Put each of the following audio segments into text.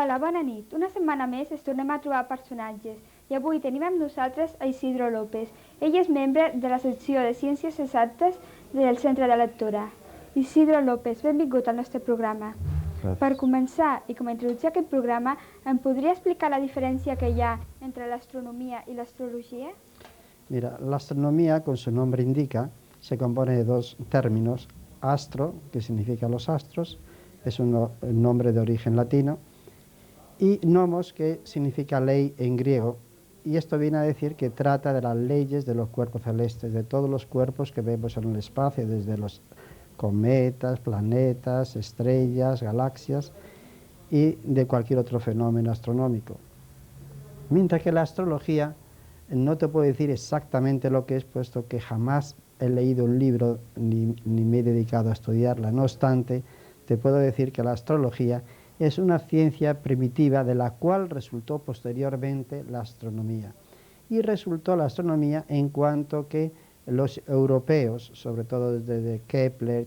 Hola, bona nit. Una setmana més ens tornem a trobar personatges i avui tenim amb nosaltres a Isidro López. Ell és membre de la secció de Ciències Exactes del Centre de Lectura. Isidro López, benvingut al nostre programa. Gràcies. Per començar i com a introducció a aquest programa, em podria explicar la diferència que hi ha entre l'astronomia y la astrología? Mira, la astronomía, con su nombre indica, se compone de dos términos. Astro, que significa los astros, es un nombre de origen latino, y nomos, que significa ley en griego, y esto viene a decir que trata de las leyes de los cuerpos celestes, de todos los cuerpos que vemos en el espacio, desde los cometas, planetas, estrellas, galaxias y de cualquier otro fenómeno astronómico. Mientras que la astrología no te puedo decir exactamente lo que es, puesto que jamás he leído un libro ni me he dedicado a estudiarla. No obstante, te puedo decir que la astrología es una ciencia primitiva de la cual resultó posteriormente la astronomía. Y resultó la astronomía en cuanto que los europeos, sobre todo desde Kepler,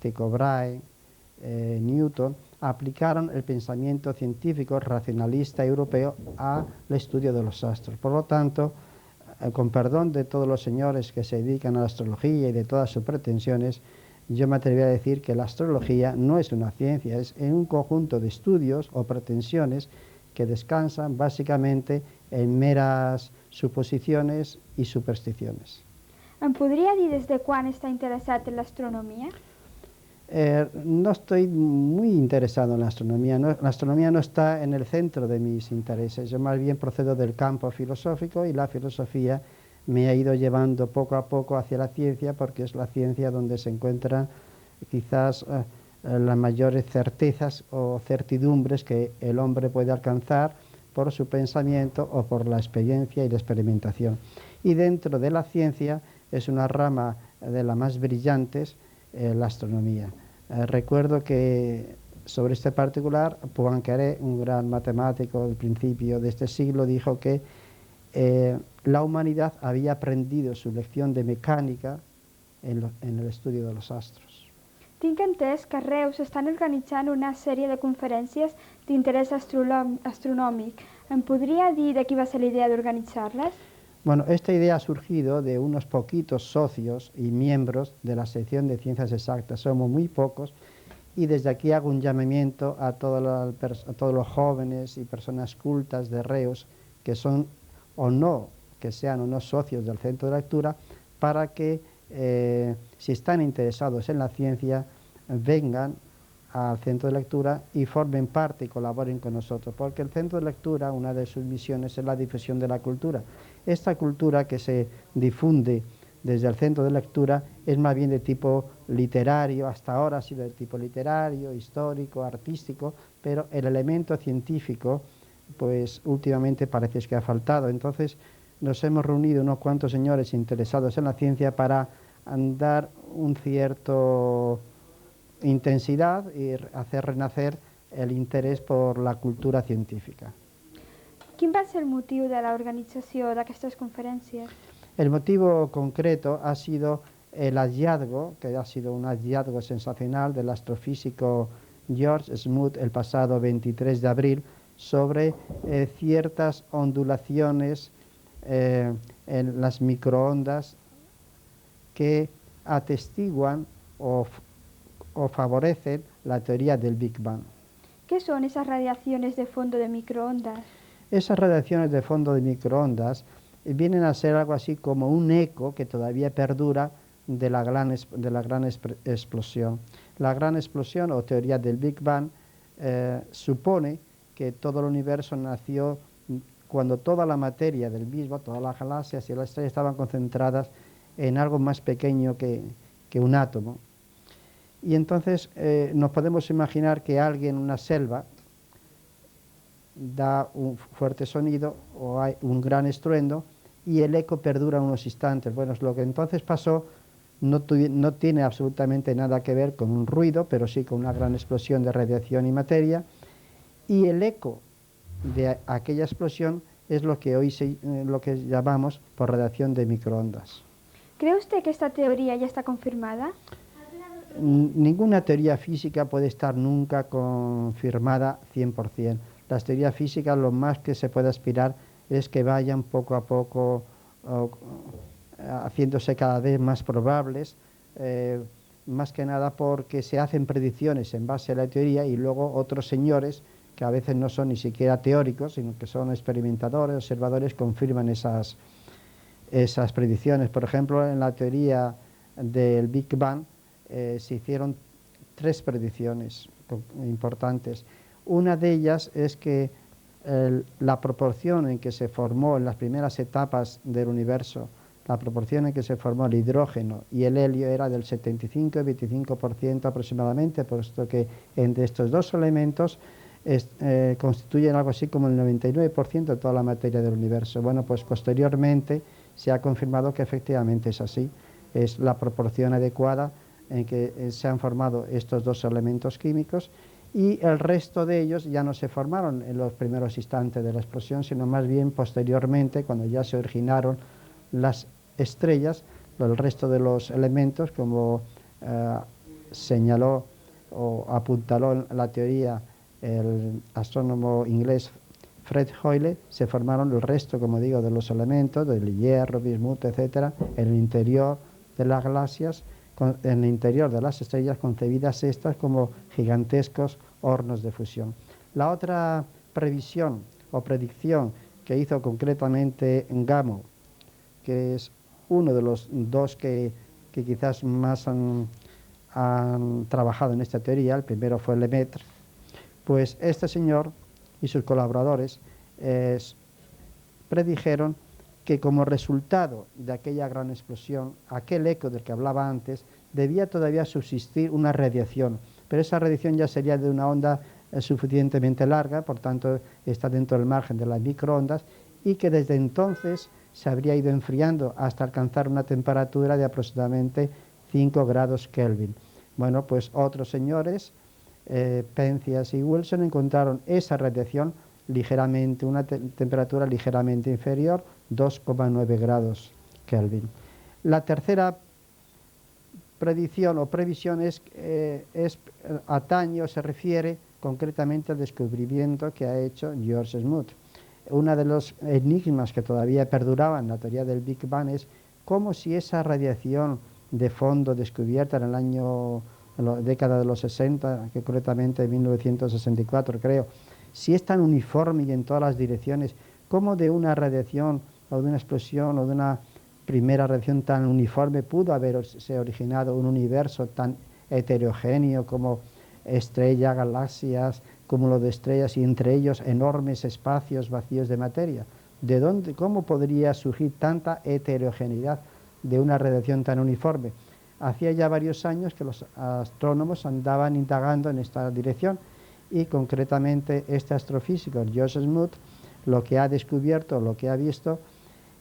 Tycho Brahe, Newton, aplicaron el pensamiento científico racionalista europeo al estudio de los astros. Por lo tanto, con perdón de todos los señores que se dedican a la astrología y de todas sus pretensiones, yo me atrevería a decir que la astrología no es una ciencia, es un conjunto de estudios o pretensiones que descansan básicamente en meras suposiciones y supersticiones. Em podria dir des de quan està interessat en l'astronomia? No estoy muy interesado en la astronomía. La astronomía no está en el centro de mis intereses. Yo más bien procedo del campo filosófico y la filosofía me ha ido llevando poco a poco hacia la ciencia, porque es la ciencia donde se encuentran quizás las mayores certezas o certidumbres que el hombre puede alcanzar por su pensamiento o por la experiencia y la experimentación. Y dentro de la ciencia es una rama de las más brillantes, la astronomía. Recuerdo que sobre este particular, Poincaré, un gran matemático del principio de este siglo, dijo que la humanidad había aprendido su lección de mecánica en el estudio de los astros. Tinc entès que a Reus estan organitzant una sèrie de conferències d'interès astronòmic. Em podria dir de qui va ser la idea d'organitzar-les? Bueno, esta idea ha surgido de unos poquitos socios y miembros de la sección de Ciencias Exactas. Somos muy pocos, y desde aquí hago un llamamiento a todos los jóvenes y personas cultas de Reus que son o no, que sean o no socios del Centro de Lectura, para que si están interesados en la ciencia vengan al Centro de Lectura y formen parte y colaboren con nosotros, porque el Centro de Lectura, una de sus misiones es la difusión de la cultura. Esta cultura que se difunde desde el Centro de Lectura es más bien de tipo literario, hasta ahora ha sido de tipo literario, histórico, artístico, pero el elemento científico, pues últimamente parece que ha faltado. Entonces nos hemos reunido unos cuantos señores interesados en la ciencia para dar un cierto intensidad y hacer renacer el interés por la cultura científica. Quin va ser el motiu de l'organització d'aquestes conferències? El motivo concreto ha sido el hallazgo, que ha sido un hallazgo sensacional del astrofísico George Smoot el pasado 23 de abril sobre ciertas ondulaciones en las microondas que atestiguan o favorecen la teoría del Big Bang. ¿Qué son esas radiaciones de fondo de microondas? Esas radiaciones de fondo de microondas vienen a ser algo así como un eco que todavía perdura de la gran explosión. La gran explosión o teoría del Big Bang supone que todo el universo nació cuando toda la materia del mismo, todas las galaxias y las estrellas estaban concentradas en algo más pequeño que un átomo. Y entonces nos podemos imaginar que alguien en una selva da un fuerte sonido o hay un gran estruendo y el eco perdura unos instantes. Bueno, lo que entonces pasó no tiene absolutamente nada que ver con un ruido, pero sí con una gran explosión de radiación y materia, y el eco de aquella explosión es lo que hoy lo que llamamos por radiación de microondas. ¿Cree usted que esta teoría ya está confirmada? ninguna teoría física puede estar nunca confirmada 100%. Las teorías físicas lo más que se puede aspirar es que vayan poco a poco haciéndose cada vez más probables, más que nada porque se hacen predicciones en base a la teoría y luego otros señores, que a veces no son ni siquiera teóricos, sino que son experimentadores, observadores, confirman esas predicciones. Por ejemplo, en la teoría del Big Bang se hicieron 3 predicciones importantes. Una de ellas es que la proporción en que se formó en las primeras etapas del universo, la proporción en que se formó el hidrógeno y el helio era del 75 y 25% aproximadamente, puesto que entre estos dos elementos constituyen algo así como el 99% de toda la materia del universo. Bueno, pues posteriormente se ha confirmado que efectivamente es así, es la proporción adecuada en que se han formado estos dos elementos químicos, y el resto de ellos ya no se formaron en los primeros instantes de la explosión, sino más bien posteriormente, cuando ya se originaron las estrellas, el resto de los elementos, como señaló o apuntaló la teoría el astrónomo inglés Fred Hoyle, se formaron el resto, como digo, de los elementos, del hierro, bismuto, etcétera, en el interior de las galaxias, en el interior de las estrellas, concebidas estas como gigantescos hornos de fusión. La otra previsión o predicción que hizo concretamente Gamow, que es uno de los dos que quizás más han trabajado en esta teoría, el primero fue Lemaitre, pues este señor y sus colaboradores predijeron que como resultado de aquella gran explosión, aquel eco del que hablaba antes, debía todavía subsistir una radiación, pero esa radiación ya sería de una onda suficientemente larga, por tanto está dentro del margen de las microondas, y que desde entonces se habría ido enfriando hasta alcanzar una temperatura de aproximadamente 5 grados Kelvin. Bueno, pues otros señores, Penzias y Wilson, encontraron esa radiación ligeramente, una temperatura ligeramente inferior, 2,9 grados Kelvin. La tercera predicción o previsión atañe o se refiere concretamente al descubrimiento que ha hecho George Smoot. Uno de los enigmas que todavía perduraban en la teoría del Big Bang es cómo si esa radiación de fondo descubierta en la década de los 60, que concretamente en 1964 creo, si es tan uniforme y en todas las direcciones, cómo de una radiación o de una explosión o de una primera radiación tan uniforme pudo haberse originado un universo tan heterogéneo como estrellas, galaxias, cúmulo de estrellas y entre ellos enormes espacios vacíos de materia. ¿De dónde, cómo podría surgir tanta heterogeneidad de una radiación tan uniforme? Hacía ya varios años que los astrónomos andaban indagando en esta dirección y concretamente este astrofísico, George Smoot, lo que ha descubierto, lo que ha visto,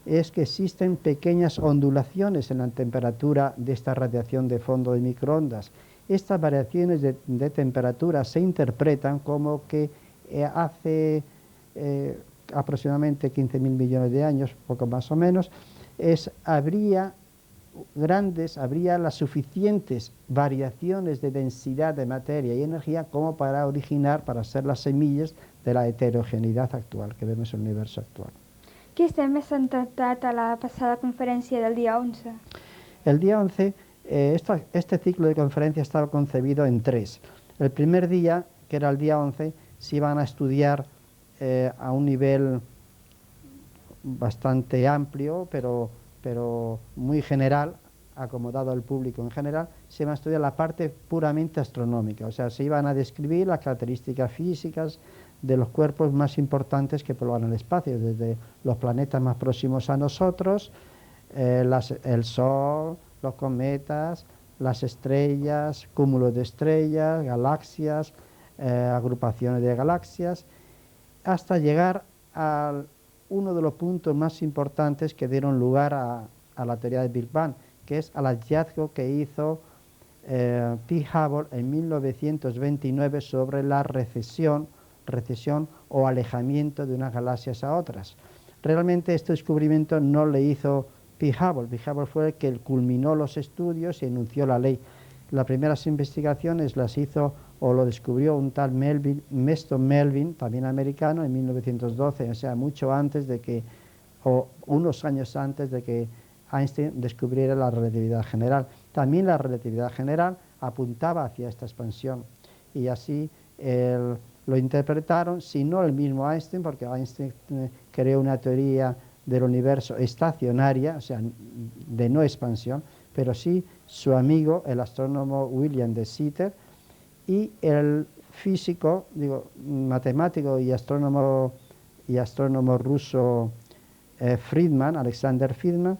es que existen pequeñas ondulaciones en la temperatura de esta radiación de fondo de microondas. Estas variaciones de temperatura se interpretan como que hace aproximadamente 15.000 millones de años, poco más o menos, habría las suficientes variaciones de densidad de materia y energía como para originar, para ser las semillas de la heterogeneidad actual que vemos en el universo actual. Quins temes s'han tractat a la passada conferència del dia 11? El día 11, este ciclo de conferencias estaba concebido en 3. El primer día, que era el día 11, se iban a estudiar a un nivel bastante amplio, pero muy general, acomodado al público en general, se iba a estudiar la parte puramente astronómica, o sea, se iban a describir las características físicas de los cuerpos más importantes que poblan el espacio, desde los planetas más próximos a nosotros, el Sol, los cometas, las estrellas, cúmulos de estrellas, galaxias, agrupaciones de galaxias, hasta llegar a uno de los puntos más importantes que dieron lugar a la teoría del Big Bang, que es al hallazgo que hizo P. Hubble en 1929 sobre la recesión o alejamiento de unas galaxias a otras. Realmente este descubrimiento no le hizo P. Hubble. P. Hubble fue el que culminó los estudios y enunció la ley. las primeras investigaciones las hizo o lo descubrió un tal Meston Melvin, también americano, en 1912, o sea, mucho antes de que, o unos años antes de que Einstein descubriera la relatividad general. También la relatividad general apuntaba hacia esta expansión y así lo interpretaron, si no el mismo Einstein, porque Einstein creó una teoría del universo estacionaria, o sea, de no expansión, pero sí su amigo, el astrónomo William de Sitter, y el físico, digo, matemático y astrónomo ruso Friedman, Alexander Friedman,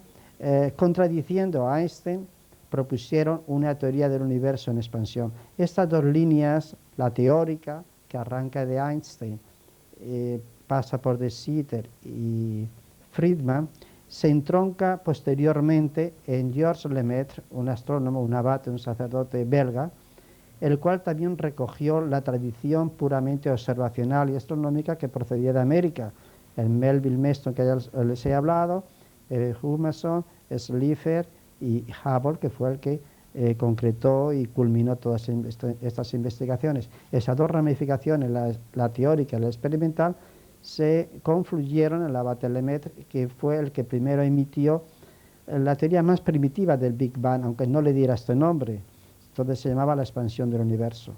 contradiciendo a Einstein, propusieron una teoría del universo en expansión. Estas dos líneas, la teórica, que arranca de Einstein, pasa por de Sitter y Friedman, se entronca posteriormente en Georges Lemaitre, un astrónomo, un abate, un sacerdote belga, el cual también recogió la tradición puramente observacional y astronómica que procedía de América. El Melville Meston, que ya les he hablado, Humason, Slipher y Hubble, que fue el que concretó y culminó todas estas investigaciones. Esas dos ramificaciones, la teórica y la experimental, se confluyeron en el abate Lemaitre, que fue el que primero emitió la teoría más primitiva del Big Bang, aunque no le diera este nombre. Entonces se llamaba la expansión del universo.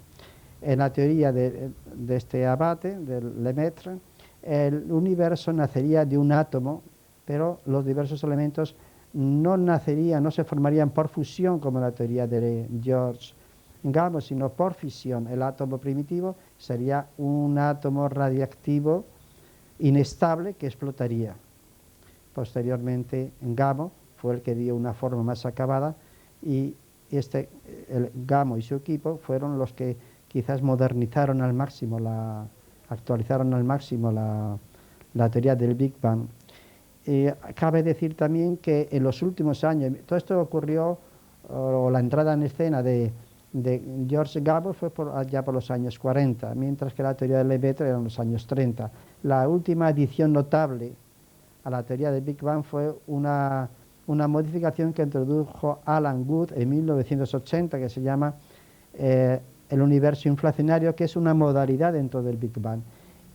En la teoría de este abate, del Lemaitre, el universo nacería de un átomo, pero los diversos elementos no nacerían, no se formarían por fusión como la teoría de George Gamow, sino por fisión. El átomo primitivo sería un átomo radiactivo inestable que explotaría. Posteriormente, Gamow fue el que dio una forma más acabada y el Gamow y su equipo fueron los que quizás modernizaron al máximo, actualizaron al máximo la teoría del Big Bang. Cabe decir también que en los últimos años, todo esto ocurrió, o la entrada en escena de George Gamow fue ya por los años 40, mientras que la teoría del Lemaitre era en los años 30. La última adición notable a la teoría del Big Bang fue una modificación que introdujo Alan Guth en 1980, que se llama el universo inflacionario, que es una modalidad dentro del Big Bang.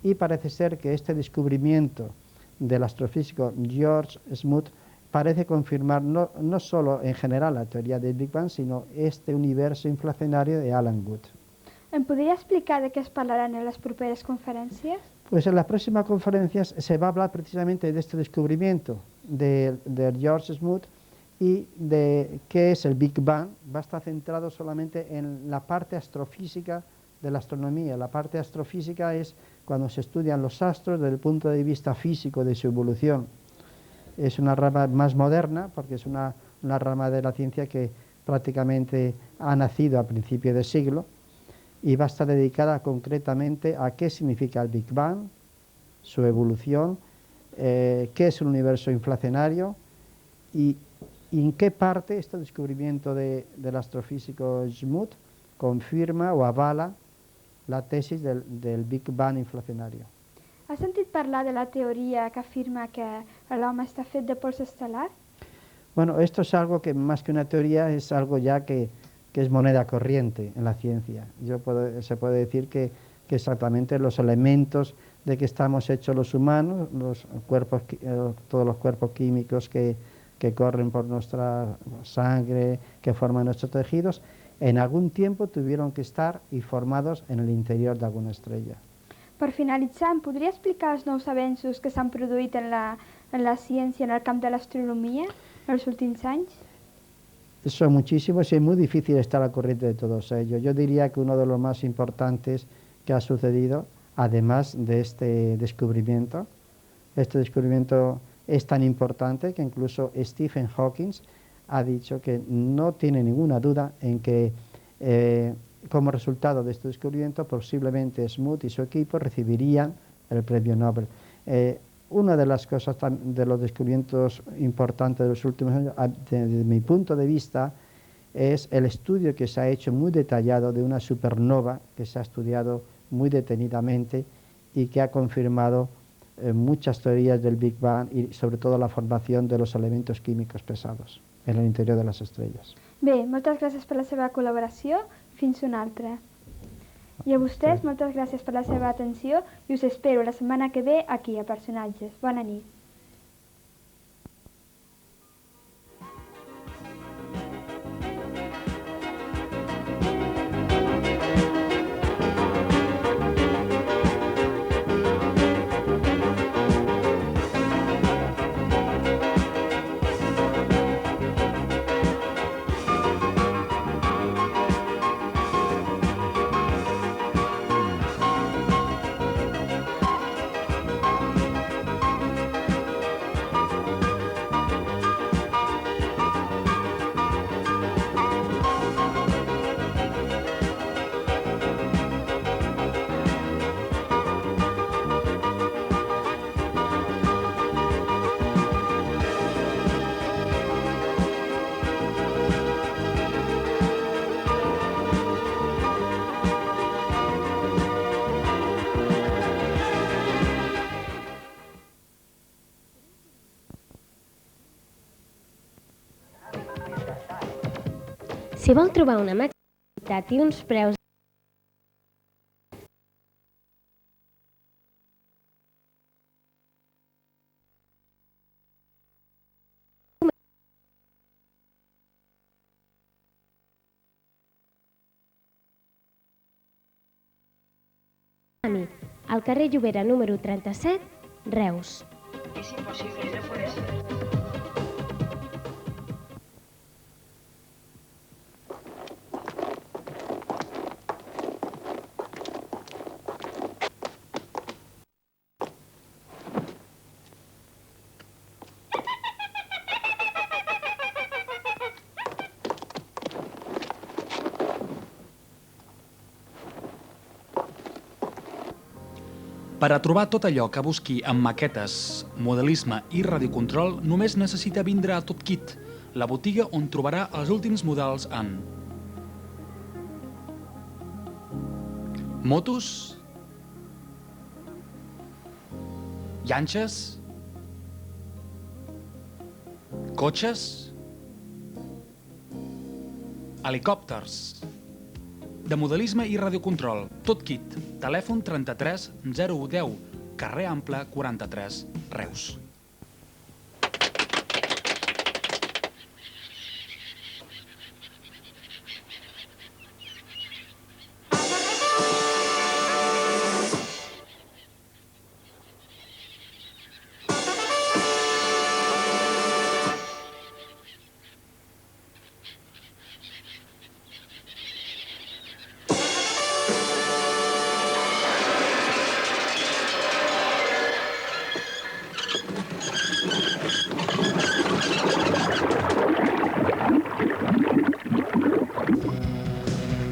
Y parece ser que este descubrimiento del astrofísico George Smoot parece confirmar no solo en general la teoría del Big Bang, sino este universo inflacionario de Alan Guth. Em podria explicar de què es parlaran en les properes conferències? Pues en las próximas conferencias se va a hablar precisamente de este descubrimiento de George Smoot y de qué es el Big Bang. Va a estar centrado solamente en la parte astrofísica de la astronomía. La parte astrofísica es cuando se estudian los astros desde el punto de vista físico de su evolución. Es una rama más moderna porque es una rama de la ciencia que prácticamente ha nacido a principios de siglo y va a estar dedicada concretamente a qué significa el Big Bang, su evolución, qué es el universo inflacionario y en qué parte este descubrimiento del astrofísico Smoot confirma o avala la tesis del Big Bang inflacionario. Has sentit parlar de la teoria que afirma que l'home està fet de pols estel·lar? Bueno, esto es algo que más que una teoría es algo ya que es moneda corriente en la ciencia. Se puede decir que exactamente los elementos de que estamos hechos los humanos, todos los cuerpos químicos que corren por nuestra sangre, que forman nuestros tejidos, en algún tiempo tuvieron que estar y formados en el interior de alguna estrella. Per finalitzar, em podria explicar els nous avenços que s'han produït en la ciència, en el camp de l'astronomia, en els últims anys? Son muchísimos y es muy difícil estar al corriente de todos ellos. Yo diría que uno de los más importantes que ha sucedido, además de este descubrimiento es tan importante que incluso Stephen Hawking ha dicho que no tiene ninguna duda en que como resultado de este descubrimiento posiblemente Smoot y su equipo recibirían el premio Nobel. Una de las cosas, de los descubrimientos importantes de los últimos años, desde mi punto de vista, es el estudio que se ha hecho muy detallado de una supernova que se ha estudiado muy detenidamente y que ha confirmado muchas teorías del Big Bang y sobre todo la formación de los elementos químicos pesados. en l'interior de les estrelles. Bé, moltes gràcies per la seva col·laboració. Fins una altra. I a vostès, moltes gràcies per la seva atenció i us espero la setmana que ve aquí, a Personatges. Bona nit. Si vol trobar una maquinitat i uns preus al carrer Llobera número 37, Reus. Es imposible, no puede ser. Per a trobar tot allò que busqui en maquetes, modelisme i radiocontrol, només necessita vindre a Tot Kit, la botiga on trobarà els últims models en motos, llanxes, cotxes, helicòpters, de modelisme i radiocontrol. Tot Kit. Telèfon 33 0110, carrer Ample 43, Reus.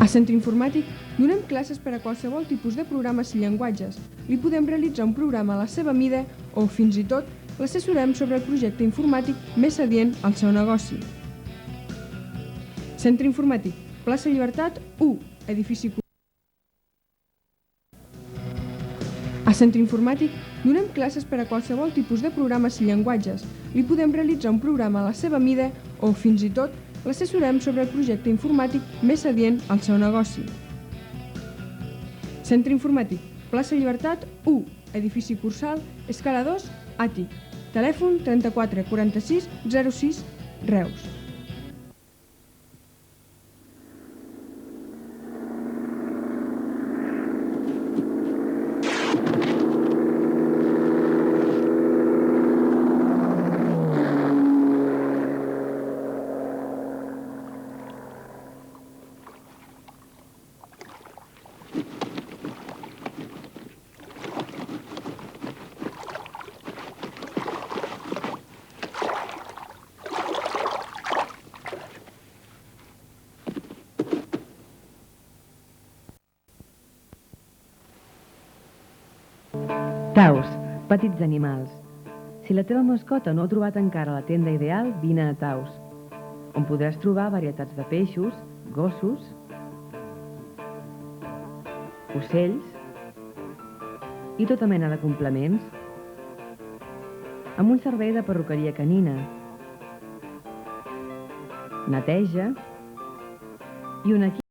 A Centre Informàtic donem classes per a qualsevol tipus de programes i llenguatges. Li podem realitzar un programa a la seva mida o, fins i tot, l'assessorem sobre el projecte informàtic més adient al seu negoci. Centre Informàtic, plaça Llibertat 1, edifici A Centre Informàtic donem classes per a qualsevol tipus de programes i llenguatges. Li podem realitzar un programa a la seva mida o, fins i tot, l'assessorem sobre el projecte informàtic més adient al seu negoci. Centre Informàtic, plaça Llibertat 1, edifici Cursal, escala 2, àtic. Telèfon 34 46 06, Reus. Taus, petits animals. Si la teva mascota no ha trobat encara la tenda ideal, vine a Taus, on podràs trobar varietats de peixos, gossos, ocells i tota mena de complements, amb un servei de perruqueria canina. neteja i un equip